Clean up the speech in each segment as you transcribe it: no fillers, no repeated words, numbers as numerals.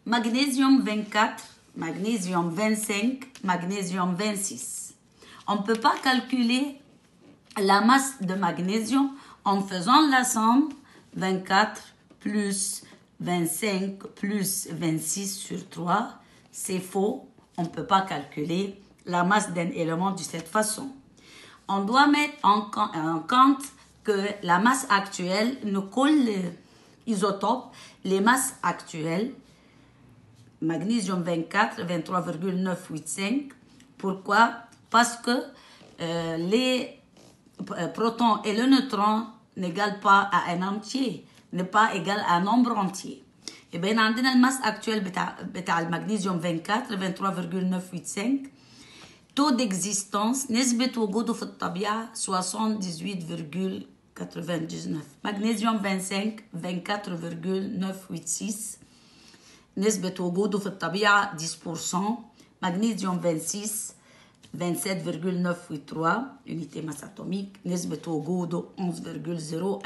magnésium 24, magnésium 25, magnésium 26. On ne peut pas calculer la masse de magnésium en faisant la somme 24 plus 25 plus 26 sur 3. C'est faux. On ne peut pas calculer la masse d'un élément de cette façon. On doit mettre en compte que la masse actuelle nous colle les isotopes, les masses actuelles. Magnésium 24, 23,985. Pourquoi? Parce que les protons et le neutron n'égalent pas à un entier, n'est pas égal à un nombre entier. Et bien, عندنا الماس actuelle بتاع المغنيسيوم 24 23,985. taux d'existence نسبة وجوده في الطبيعة 78,99. magnésium 25 24,986. نسبة وجوده في الطبيعة 10%. magnésium 26 27,983 unité masse atomique. نسبة وجوده 11,01.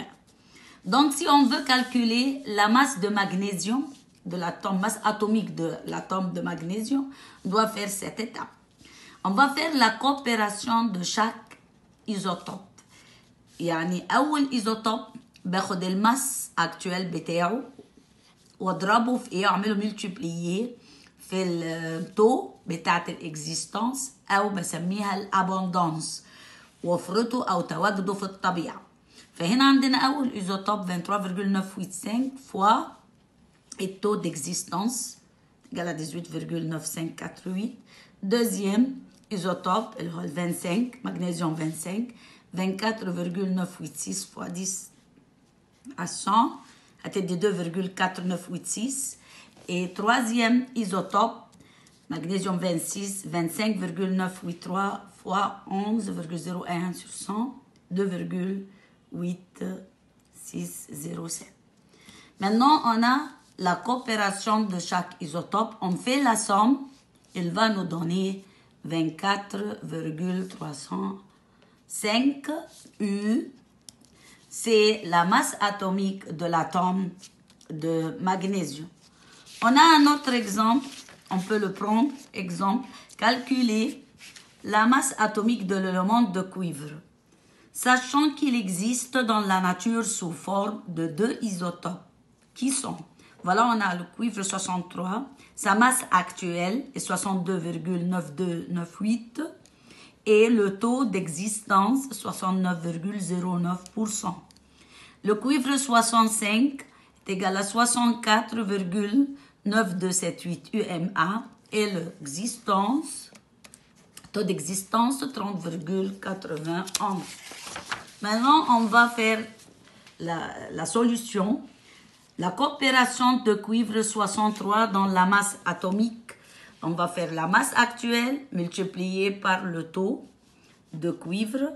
Donc, si on veut calculer la masse de magnésium, de l'atome, masse atomique de l'atome de magnésium, on doit faire cette étape. On va faire la coopération de chaque isotope. يعني أول isotope باخد الماس actuel بتاعه واضربه في ايه، اعمله ملتيبلييه في التو بتاعت الاكزيستانس او بسميها الابوندانس، وفرته او تواجده في الطبيعه. فهنا عندنا اول ايزوتوب 23,985 فوا التو ديكزيستانس égal à 18,9548. deuxième isotope اللي هو 25 magnésium 25 24,986 fois 10 à 100 à tête de 2,4986. Et troisième isotope, magnésium 26, 25,983 fois 11,01 sur 100, 2,8607. Maintenant, on a la coopération de chaque isotope. On fait la somme. Il va nous donner 24,305 U. C'est la masse atomique de l'atome de magnésium. On a un autre exemple, on peut le prendre, exemple, calculer la masse atomique de l'élément de cuivre, sachant qu'il existe dans la nature sous forme de deux isotopes, qui sont, voilà, on a le cuivre 63, sa masse actuelle est 62,9298, et le taux d'existence 69,09%. Le cuivre 65 est égal à 64,9278 UMA et l'existence, taux d'existence 30,91. Maintenant, on va faire la solution. La coopération de cuivre 63 dans la masse atomique. On va faire la masse actuelle multipliée par le taux de cuivre.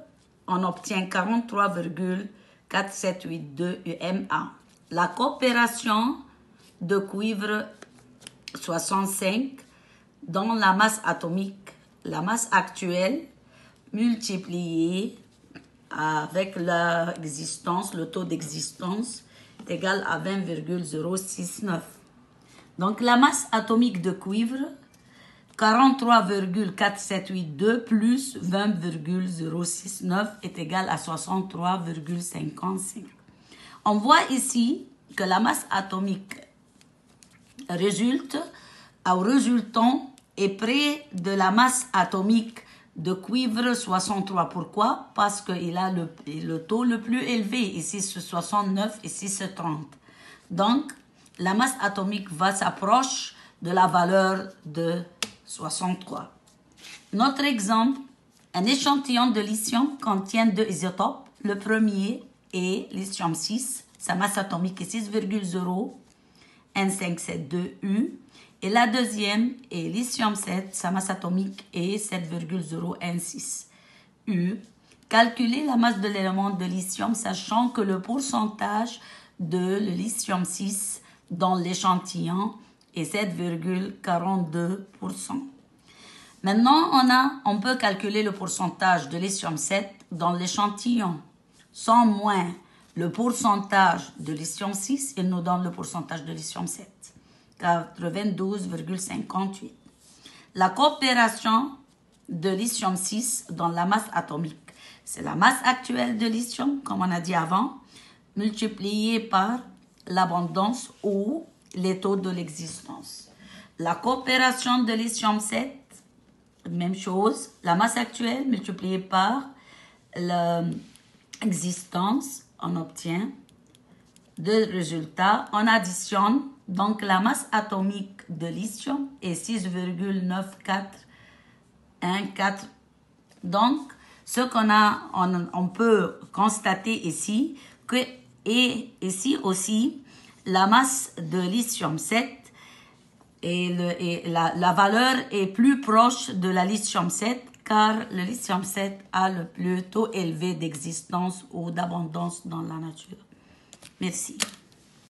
On obtient 43,4782 UMA. La coopération de cuivre 65 dans la masse atomique. La masse actuelle multipliée avec l'existence, le taux d'existence est égal à 20,069. Donc la masse atomique de cuivre 43,4782 plus 20,069 est égal à 63,55. On voit ici que la masse atomique résultant est près de la masse atomique de cuivre 63. Pourquoi? Parce qu'il a le taux le plus élevé. Ici c'est 69, ici c'est 30. Donc la masse atomique va s'approcher de la valeur de 63. Notre exemple, un échantillon de lithium contient deux isotopes. Le premier est lithium 6, sa masse atomique est 6,0157 et la deuxième est lithium 7, sa masse atomique est 7,016 U. Calculer la masse de l'élément de lithium, sachant que le pourcentage de le lithium 6 dans l'échantillon est 7,42%. Maintenant, on peut calculer le pourcentage de lithium 7 dans l'échantillon. Sans moins le pourcentage de lithium 6, il nous donne le pourcentage de lithium 7. 92,58. La coopération de lithium-6 dans la masse atomique. C'est la masse actuelle de lithium, comme on a dit avant, multipliée par l'abondance ou les taux de l'existence. La coopération de lithium-7, même chose, la masse actuelle multipliée par l'existence, on obtient deux résultats. On additionne donc la masse atomique de lithium est 6,9414. Donc, ce qu'on a, on peut constater ici que, et ici aussi, la masse de lithium-7 et la valeur est plus proche de la lithium-7 car le lithium-7 a le plus taux élevé d'existence ou d'abondance dans la nature. Merci.